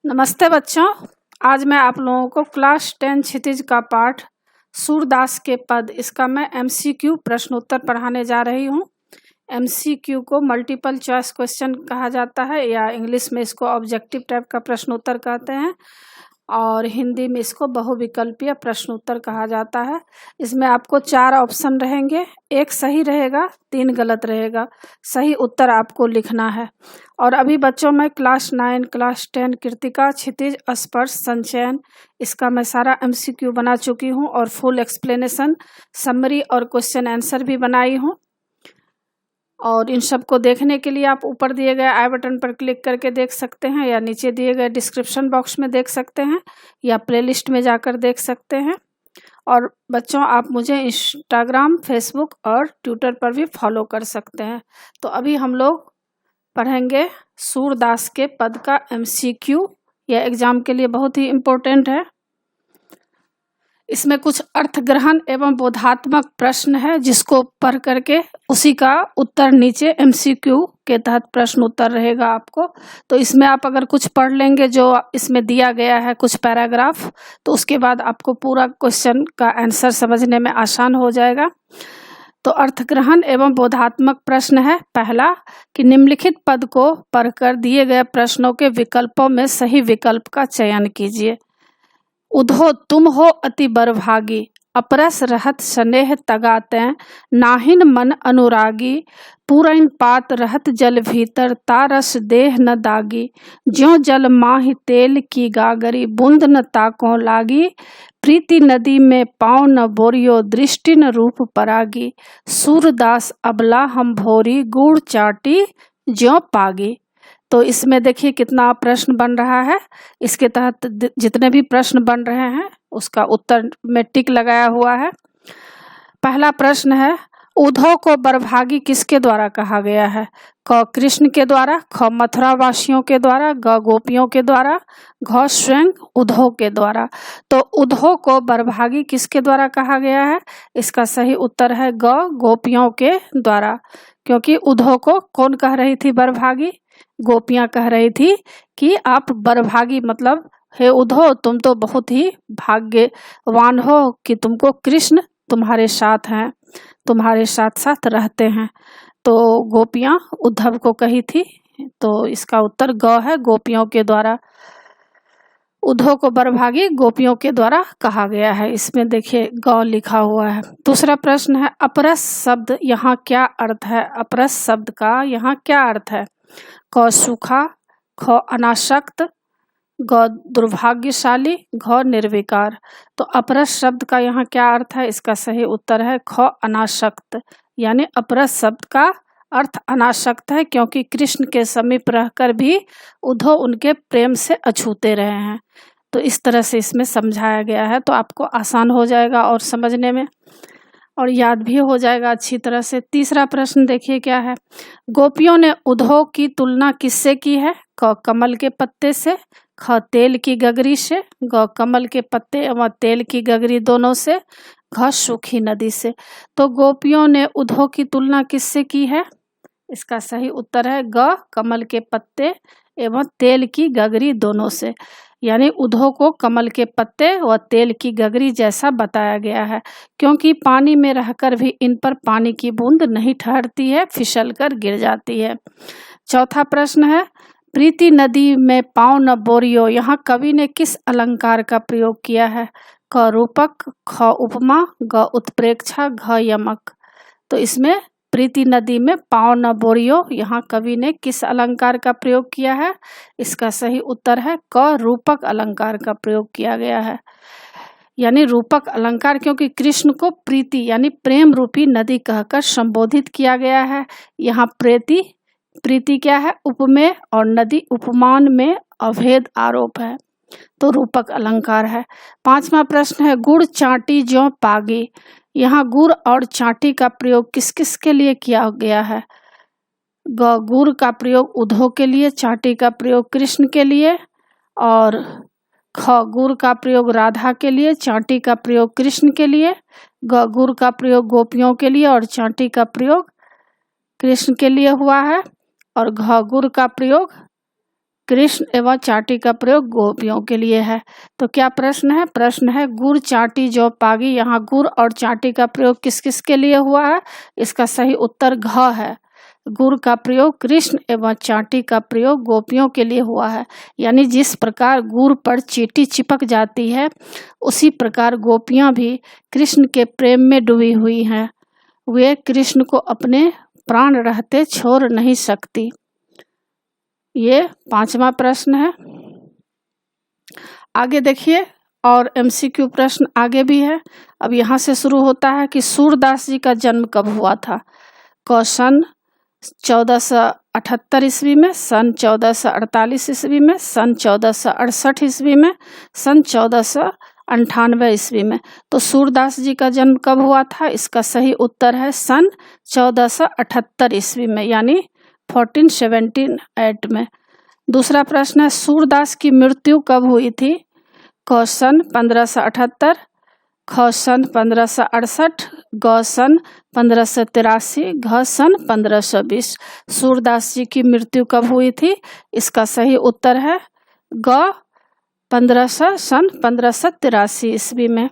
नमस्ते बच्चों। आज मैं आप लोगों को क्लास 10 क्षितिज का पाठ सूरदास के पद इसका मैं एमसीक्यू प्रश्नोत्तर पढ़ाने जा रही हूँ। एमसीक्यू को मल्टीपल चॉइस क्वेश्चन कहा जाता है या इंग्लिश में इसको ऑब्जेक्टिव टाइप का प्रश्नोत्तर कहते हैं और हिंदी में इसको बहुविकल्पीय प्रश्नोत्तर कहा जाता है। इसमें आपको 4 ऑप्शन रहेंगे, एक सही रहेगा, 3 गलत रहेगा। सही उत्तर आपको लिखना है। और अभी बच्चों मैं क्लास 9, क्लास 10 कृतिका, क्षितिज, स्पर्श, संचयन इसका मैं सारा एमसीक्यू बना चुकी हूँ और फुल एक्सप्लेनेशन, समरी और क्वेश्चन आंसर भी बनाई हूँ। और इन सब को देखने के लिए आप ऊपर दिए गए आई बटन पर क्लिक करके देख सकते हैं या नीचे दिए गए डिस्क्रिप्शन बॉक्स में देख सकते हैं या प्लेलिस्ट में जाकर देख सकते हैं। और बच्चों आप मुझे इंस्टाग्राम, फेसबुक और ट्विटर पर भी फॉलो कर सकते हैं। तो अभी हम लोग पढ़ेंगे सूरदास के पद का एमसीक्यू। यह एग्जाम के लिए बहुत ही इम्पोर्टेंट है। इसमें कुछ अर्थ ग्रहण एवं बोधात्मक प्रश्न है जिसको पढ़ करके उसी का उत्तर नीचे एमसीक्यू के तहत प्रश्न उत्तर रहेगा आपको। तो इसमें आप अगर कुछ पढ़ लेंगे जो इसमें दिया गया है कुछ पैराग्राफ, तो उसके बाद आपको पूरा क्वेश्चन का आंसर समझने में आसान हो जाएगा। तो अर्थग्रहण एवं बोधात्मक प्रश्न है पहला कि निम्नलिखित पद को पढ़कर दिए गए प्रश्नों के विकल्पों में सही विकल्प का चयन कीजिए। उधो तुम हो अति बरभागी, अपरस रहत स्नेह तगाते, नाहिन मन अनुरागी, पूरन पात रहत जल भीतर, तारस देह न दागी, ज्यों जल माहि तेल की गागरी, बूंद न ताको लागी, प्रीति नदी में पाँव न बोरियो, दृष्टि न रूप परागी, सूरदास अबला हम भोरी, गुड़ चाटी ज्यों पागी। तो इसमें देखिए कितना प्रश्न बन रहा है। इसके तहत जितने भी प्रश्न बन रहे हैं उसका उत्तर में टिक लगाया हुआ है। पहला प्रश्न है उधो को बरभागी किसके द्वारा कहा गया है? क कृष्ण के द्वारा, ख मथुरा वासियों के द्वारा, ग गोपियों के द्वारा, घ स्वयं उधो के द्वारा। तो उधो को बरभागी किसके द्वारा कहा गया है? इसका सही उत्तर है ग गोपियों के द्वारा। क्योंकि उधो को कौन कह रही थी बरभागी? गोपियां कह रही थी कि आप बरभागी मतलब हे उधो तुम तो बहुत ही भाग्यवान हो कि तुमको कृष्ण तुम्हारे साथ हैं, तुम्हारे साथ साथ रहते हैं। तो गोपियां उद्धव को कही थी। तो इसका उत्तर ग है, गोपियों के द्वारा। उद्धव को बरभागी गोपियों के द्वारा कहा गया है। इसमें देखिए ग लिखा हुआ है। दूसरा प्रश्न है अपरस शब्द यहाँ क्या अर्थ है? अपरस शब्द का यहाँ क्या अर्थ है? क सूखा, ख अनासक्त, ग दुर्भाग्यशाली, घ निर्विकार। तो अपरस शब्द का यहाँ क्या अर्थ है? इसका सही उत्तर है ख अनासक्त। यानी अपरस शब्द का अर्थ अनासक्त है क्योंकि कृष्ण के समीप रहकर भी उद्धव उनके प्रेम से अछूते रहे हैं। तो इस तरह से इसमें समझाया गया है। तो आपको आसान हो जाएगा और समझने में और याद भी हो जाएगा अच्छी तरह से। तीसरा प्रश्न देखिए क्या है। गोपियों ने उद्धव की तुलना किससे की है? क कमल के पत्ते से, ख तेल की गगरी से, ग कमल के पत्ते एवं तेल की गगरी दोनों से, घ सूखी नदी से। तो गोपियों ने उद्धव की तुलना किससे की है? इसका सही उत्तर है ग कमल के पत्ते एवं तेल की गगरी दोनों से। यानी उद्धव को कमल के पत्ते व तेल की गगरी जैसा बताया गया है क्योंकि पानी में रहकर भी इन पर पानी की बूंद नहीं ठहरती है, फिसल कर गिर जाती है। चौथा प्रश्न है प्रीति नदी में पाँव न बोरियो, यहाँ कवि ने किस अलंकार का प्रयोग किया है? क रूपक, ख उपमा, ग उत्प्रेक्षा, घ यमक। तो इसमें प्रीति नदी में पाँव न बोरियो यहाँ कवि ने किस अलंकार का प्रयोग किया है? इसका सही उत्तर है क रूपक अलंकार का प्रयोग किया गया है। यानी रूपक अलंकार क्योंकि कृष्ण को प्रीति यानी प्रेम रूपी नदी कहकर संबोधित किया गया है। यहाँ प्रीति क्या है? उपमेय और नदी उपमान में अभेद आरोप है, तो रूपक अलंकार है। पांचवा प्रश्न है गुड़ चाटी ज्यों पागी, यहाँ गुड़ और चाटी का प्रयोग किस किस के लिए किया गया है? ग गुड़ का प्रयोग उद्धव के लिए, चाटी का प्रयोग कृष्ण के लिए और ख गुड़ का प्रयोग राधा के लिए, चाटी का प्रयोग कृष्ण के लिए, ग गुड़ का प्रयोग गोपियों के लिए और चाटी का प्रयोग कृष्ण के लिए हुआ है और घ गुड़ का प्रयोग कृष्ण एवं चाटी का प्रयोग गोपियों के लिए है। तो क्या प्रश्न है? प्रश्न है गुड़ चाटी जौ पागी। यहाँ गुड़ और चाटी का प्रयोग किस किस के लिए हुआ है? इसका सही उत्तर घ है। गुड़ का प्रयोग कृष्ण एवं चाटी का प्रयोग गोपियों के लिए हुआ है। यानी जिस प्रकार गुड़ पर चींटी चिपक जाती है, उसी प्रकार गोपियां भी कृष्ण के प्रेम में डूबी हुई हैं। वे कृष्ण को अपने प्राण रहते छोड़ नहीं सकती। ये 5वां प्रश्न है। आगे देखिए, और MCQ प्रश्न आगे भी है। अब यहाँ से शुरू होता है कि सूरदास जी का जन्म कब हुआ था? क सन 1478 ईस्वी में, सन 1448 ईस्वी में, सन 1468 ईस्वी में, सन 1498 ईस्वी में। तो सूरदास जी का जन्म कब हुआ था? इसका सही उत्तर है सन 1478 ईस्वी में, यानी 1478 में। दूसरा प्रश्न है सूरदास की मृत्यु कब हुई थी? क सन 1578, ख सन 1568, ग सन 1583, घ सन 1520। सूरदास जी की मृत्यु कब हुई थी? इसका सही उत्तर है ग सन 1583 ईस्वी में।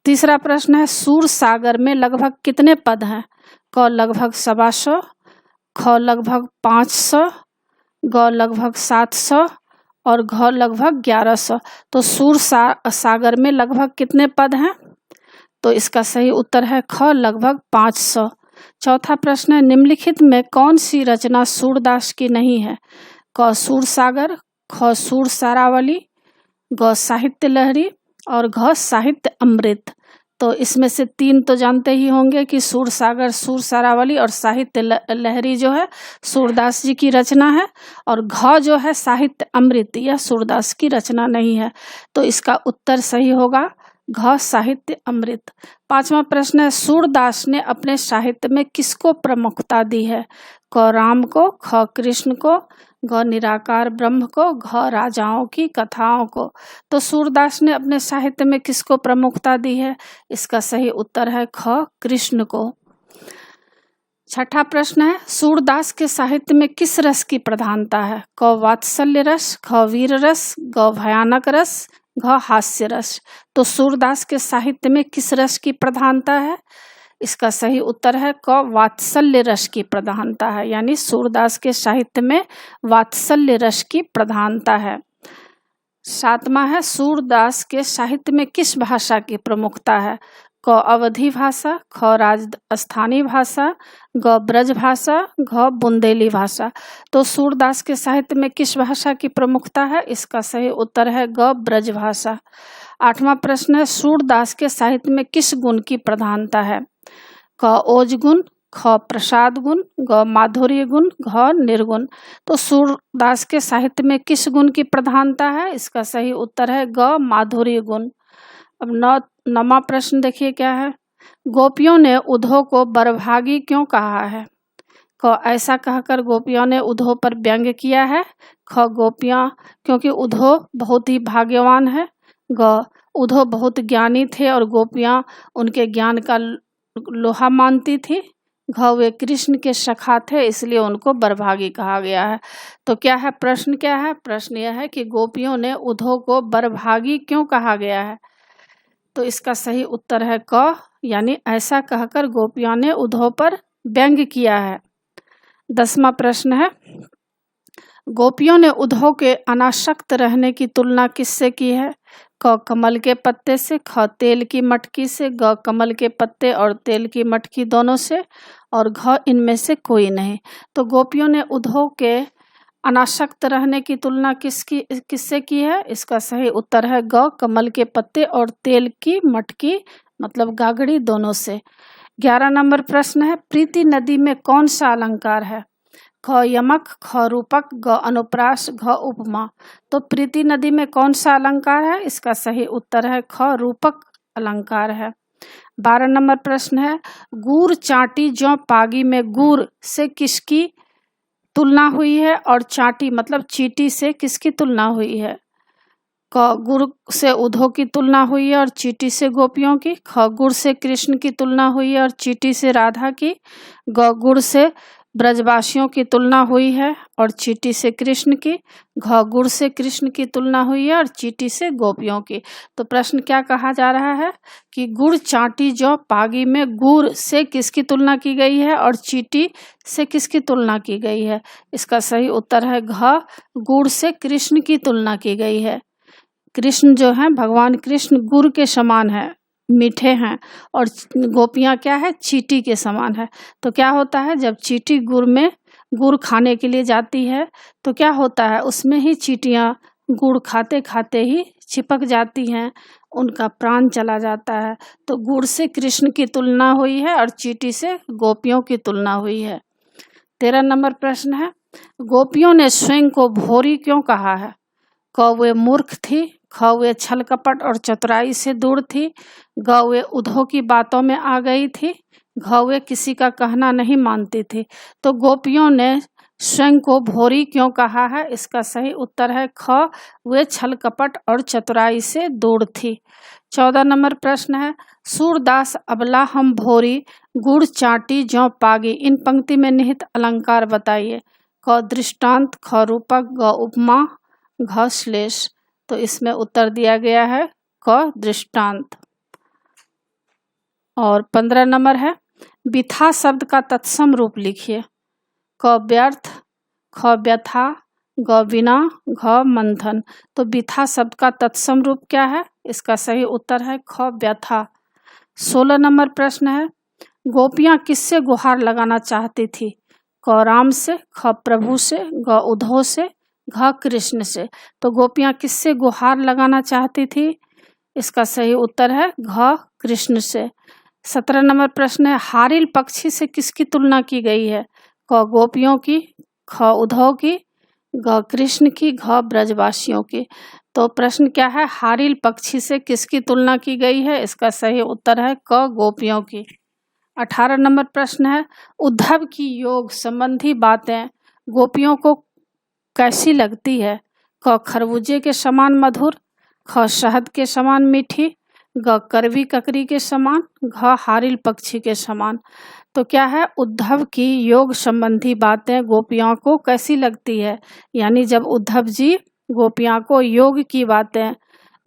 तीसरा प्रश्न है सूर सागर में लगभग कितने पद हैं? क लगभग 125, ख लगभग 500, ग लगभग 700 और घ लगभग 1100। तो सूर सागर में लगभग कितने पद हैं? तो इसका सही उत्तर है ख लगभग 500। चौथा प्रश्न है निम्नलिखित में कौन सी रचना सूरदास की नहीं है? क सूर सागर, ख सूर सारावली, ग साहित्य लहरी और घ साहित्य अमृत। तो इसमें से 3 तो जानते ही होंगे कि सूर सागर, सूर सारावली और साहित्य लहरी जो है सूरदास जी की रचना है, और घ जो है साहित्य अमृत, यह सूरदास की रचना नहीं है। तो इसका उत्तर सही होगा घ साहित्य अमृत। 5वां प्रश्न है सूरदास ने अपने साहित्य में किसको प्रमुखता दी है? क राम को, ख कृष्ण को, ग निराकार ब्रह्म को, घ राजाओं की कथाओं को। तो सूरदास ने अपने साहित्य में किसको प्रमुखता दी है? इसका सही उत्तर है ख कृष्ण को। छठा प्रश्न है सूरदास के साहित्य में किस रस की प्रधानता है? क वात्सल्य रस, ख वीर रस, ग भयानक रस, घ हास्य रस। तो सूरदास के साहित्य में किस रस की प्रधानता है? इसका सही उत्तर है क वात्सल्य रस की प्रधानता है। यानी सूरदास के साहित्य में वात्सल्य रस की प्रधानता है। 7वां है सूरदास के साहित्य में किस भाषा की प्रमुखता है? क अवधी भाषा, ख राजस्थानी भाषा, ग ब्रज भाषा, घ बुंदेली भाषा। तो सूरदास के साहित्य में किस भाषा की प्रमुखता है? इसका सही उत्तर है ग ब्रज भाषा। 8वां प्रश्न है सूरदास के साहित्य में किस गुण की प्रधानता है? क ओज गुण, ख प्रसाद गुण, ग माधुर्य गुण, घ निर्गुण। तो सूरदास के साहित्य में किस गुण की प्रधानता है? इसका सही उत्तर है ग माधुर्य गुण। अब 9वां प्रश्न देखिए क्या है। गोपियों ने उद्धव को बरभागी क्यों कहा है? क ऐसा कहकर गोपियों ने उद्धव पर व्यंग किया है। ख गोपियां क्योंकि उद्धव बहुत ही भाग्यवान है। ग उद्धव बहुत ज्ञानी थे और गोपियां उनके ज्ञान का लोहा मानती थी। घ वे कृष्ण के सखा थे, इसलिए उनको बरभागी कहा गया है। तो क्या है प्रश्न? क्या है प्रश्न? यह है कि गोपियों ने उद्धव को बरभागी क्यों कहा गया है? तो इसका सही उत्तर है क, यानी ऐसा कहकर गोपियों ने उद्धव पर व्यंग किया है। 10वां प्रश्न है गोपियों ने उद्धव के अनासक्त रहने की तुलना किससे की है? क कमल के पत्ते से, ख तेल की मटकी से, ग कमल के पत्ते और तेल की मटकी दोनों से, और घ इनमें से कोई नहीं। तो गोपियों ने उद्धव के अनासक्त रहने की तुलना किससे की है? इसका सही उत्तर है ग कमल के पत्ते और तेल की मटकी मतलब गागड़ी दोनों से। 11 नंबर प्रश्न है प्रीति नदी में कौन सा अलंकार है? ख यमक, ख रूपक, ग अनुप्रास, घ उपमा। तो प्रीति नदी में कौन सा अलंकार है? इसका सही उत्तर है ख रूपक अलंकार है। 12 नंबर प्रश्न है गुड़ चाटी जौ पागी में गुड़ से किसकी तुलना हुई है और चाटी मतलब चीटी से किसकी तुलना हुई है? क गुड़ से उद्धव की तुलना हुई है और चीटी से गोपियों की। ख गुड़ से कृष्ण की तुलना हुई है और चीटी से राधा की। ग गुड़ से ब्रजवासियों की तुलना हुई है और चींटी से कृष्ण की। घ गुड़ से कृष्ण की तुलना हुई है और चींटी से गोपियों की। तो प्रश्न क्या कहा जा रहा है कि गुड़ चाटी जौ पागी में गुड़ से किसकी तुलना की गई है और चींटी से किसकी तुलना की गई है। इसका सही उत्तर है घ गुड़ से कृष्ण की तुलना की गई है। कृष्ण जो है भगवान कृष्ण गुड़ के समान है, मीठे हैं, और गोपियाँ क्या है, चींटी के समान है। तो क्या होता है जब चींटी गुड़ में गुड़ खाने के लिए जाती है तो क्या होता है, उसमें ही चींटियाँ गुड़ खाते खाते ही चिपक जाती हैं, उनका प्राण चला जाता है। तो गुड़ से कृष्ण की तुलना हुई है और चींटी से गोपियों की तुलना हुई है। 13 नंबर प्रश्न है, गोपियों ने स्वयं को भोरी क्यों कहा है। क वे मूर्ख थी, ख वे छल कपट और चतुराई से दूर थी, ग वे उद्धव की बातों में आ गई थी, घ वे किसी का कहना नहीं मानती थी। तो गोपियों ने स्वयं को भोरी क्यों कहा है। इसका सही उत्तर है ख वे छल कपट और चतुराई से दूर थी। 14 नंबर प्रश्न है, सूरदास अबला हम भोरी गुड़ चाटी जौ पागी, इन पंक्ति में निहित अलंकार बताइए। क दृष्टांत, ख रूपक, ग उपमा, घ श्लेष। तो इसमें उत्तर दिया गया है क दृष्टांत। और 15 नंबर है, बिथा शब्द का तत्सम रूप लिखिए। क व्यर्थ, ख व्यथा, ग बिना, घ मंथन। तो बिथा शब्द का तत्सम रूप क्या है। इसका सही उत्तर है ख व्यथा। 16 नंबर प्रश्न है, गोपियाँ किससे गुहार लगाना चाहती थी। क राम से, ख प्रभु से, ग उद्धव से, घ कृष्ण से। तो गोपियाँ किससे गुहार लगाना चाहती थी। इसका सही उत्तर है घ कृष्ण से। 17 नंबर प्रश्न है, हारिल पक्षी से किसकी तुलना की गई है। क गोपियों की, ख उद्धव की, ग कृष्ण की, घ ब्रजवासियों की। तो प्रश्न क्या है, हारिल पक्षी से किसकी तुलना की गई है। इसका सही उत्तर है क गोपियों की। 18 नंबर प्रश्न है, उद्धव की योग संबंधी बातें गोपियों को कैसी लगती है। क खरबूजे के समान मधुर, ख शहद के समान मीठी, ग करवी ककरी के समान, घ हारिल पक्षी के समान। तो क्या है, उद्धव की योग संबंधी बातें गोपियों को कैसी लगती है। यानी जब उद्धव जी गोपियों को योग की बातें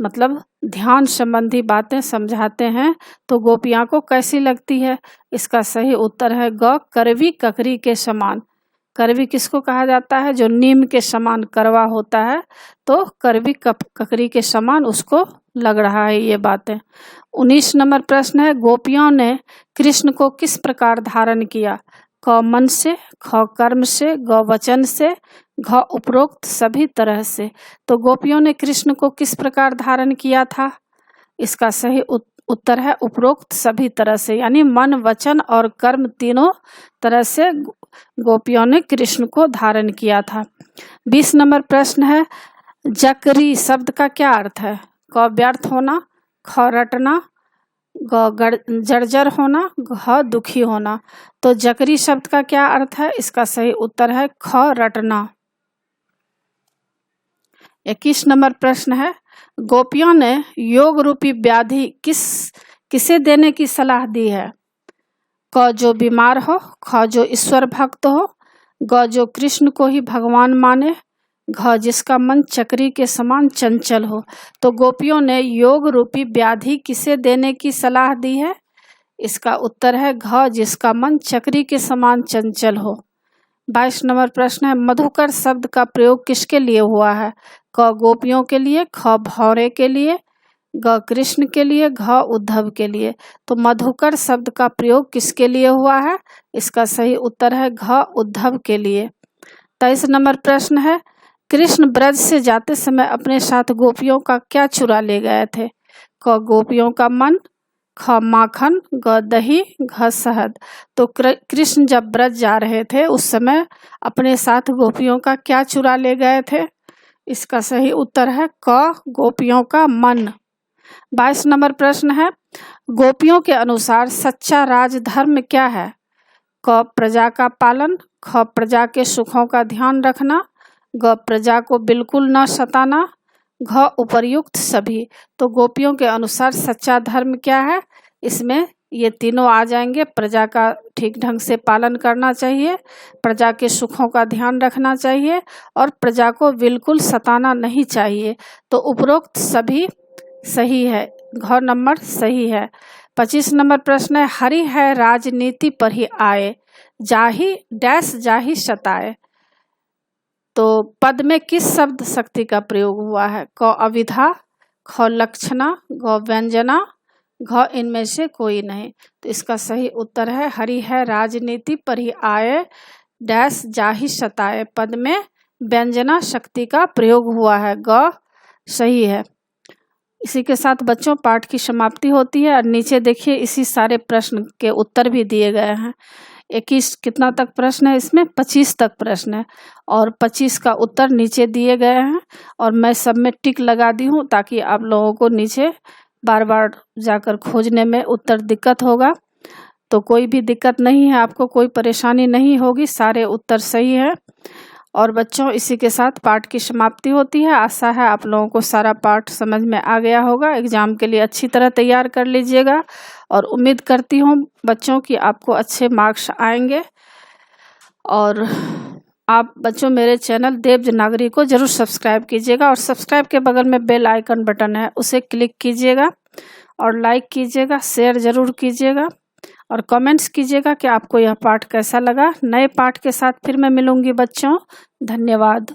मतलब ध्यान संबंधी बातें समझाते हैं तो गोपियों को कैसी लगती है। इसका सही उत्तर है ग करवी ककरी के समान। करवी किसको कहा जाता है, जो नीम के समान करवा होता है, तो करवी ककरी के समान उसको लग रहा है ये बातें। 19 नंबर प्रश्न है, गोपियों ने कृष्ण को किस प्रकार धारण किया। क मन से, ख कर्म से, ग वचन से, घ उपरोक्त सभी तरह से। तो गोपियों ने कृष्ण को किस प्रकार धारण किया था। इसका सही उत्तर है उपरोक्त सभी तरह से, यानी मन, वचन और कर्म तीनों तरह से गोपियों ने कृष्ण को धारण किया था। 20 नंबर प्रश्न है, जकरी शब्द का क्या अर्थ है। क व्यर्थ होना, ख रटना, ग जर्जर होना, घ दुखी होना। तो जकरी शब्द का क्या अर्थ है। इसका सही उत्तर है ख रटना। 21 नंबर प्रश्न है, गोपियों ने योग रूपी व्याधि किसे देने की सलाह दी है। क जो बीमार हो, ख जो ईश्वर भक्त हो, ग जो कृष्ण को ही भगवान माने, घ जिसका मन चक्री के समान चंचल हो। तो गोपियों ने योग रूपी व्याधि किसे देने की सलाह दी है। इसका उत्तर है घ जिसका मन चक्री के समान चंचल हो। 22 नंबर प्रश्न है, मधुकर शब्द का प्रयोग किसके लिए हुआ है। क गोपियों के लिए, ख भौरे के लिए, ग कृष्ण के लिए, घ उद्धव के लिए। तो मधुकर शब्द का प्रयोग किसके लिए हुआ है। इसका सही उत्तर है घ उद्धव के लिए। 23 नंबर प्रश्न है, कृष्ण ब्रज से जाते समय अपने साथ गोपियों का क्या चुरा ले गए थे। क गोपियों का मन, ख माखन, ग दही, घ शहद। तो कृष्ण जब ब्रज जा रहे थे उस समय अपने साथ गोपियों का क्या चुरा ले गए थे। इसका सही उत्तर है क गोपियों का मन। 22 नंबर प्रश्न है, गोपियों के अनुसार सच्चा राजधर्म क्या है। क प्रजा का पालन, ख प्रजा के सुखों का ध्यान रखना, ग प्रजा को बिल्कुल न सताना, घ उपर्युक्त सभी। तो गोपियों के अनुसार सच्चा धर्म क्या है। इसमें ये तीनों आ जाएंगे। प्रजा का ठीक ढंग से पालन करना चाहिए, प्रजा के सुखों का ध्यान रखना चाहिए और प्रजा को बिल्कुल सताना नहीं चाहिए। तो उपरोक्त सभी सही है, घ नंबर सही है। 25 नंबर प्रश्न है, हरि है राजनीति पर ही आए, जाहि डैश जाहि सताए। तो पद में किस शब्द शक्ति का प्रयोग हुआ है? क अविधा, ख लक्षणा, ग व्यंजना, घ इनमें से कोई नहीं। तो इसका सही उत्तर है हरि है राजनीति पर ही आए, डैश जाहि सताए। पद में व्यंजना शक्ति का प्रयोग हुआ है, ग सही है। इसी के साथ बच्चों पाठ की समाप्ति होती है। और नीचे देखिए इसी सारे प्रश्न के उत्तर भी दिए गए हैं। 21 कितना तक प्रश्न है इसमें? 25 तक प्रश्न है और 25 का उत्तर नीचे दिए गए हैं। और मैं सब में टिक लगा दी हूँ ताकि आप लोगों को नीचे बार बार जाकर खोजने में उत्तर दिक्कत होगा। तो कोई भी दिक्कत नहीं है, आपको कोई परेशानी नहीं होगी, सारे उत्तर सही है। और बच्चों इसी के साथ पाठ की समाप्ति होती है। आशा है आप लोगों को सारा पाठ समझ में आ गया होगा। एग्ज़ाम के लिए अच्छी तरह तैयार कर लीजिएगा और उम्मीद करती हूँ बच्चों कि आपको अच्छे मार्क्स आएंगे। और आप बच्चों मेरे चैनल देव नागरी को ज़रूर सब्सक्राइब कीजिएगा और सब्सक्राइब के बगल में बेल आइकन बटन है, उसे क्लिक कीजिएगा और लाइक कीजिएगा, शेयर ज़रूर कीजिएगा और कमेंट्स कीजिएगा कि आपको यह पाठ कैसा लगा। नए पाठ के साथ फिर मैं मिलूंगी बच्चों। धन्यवाद।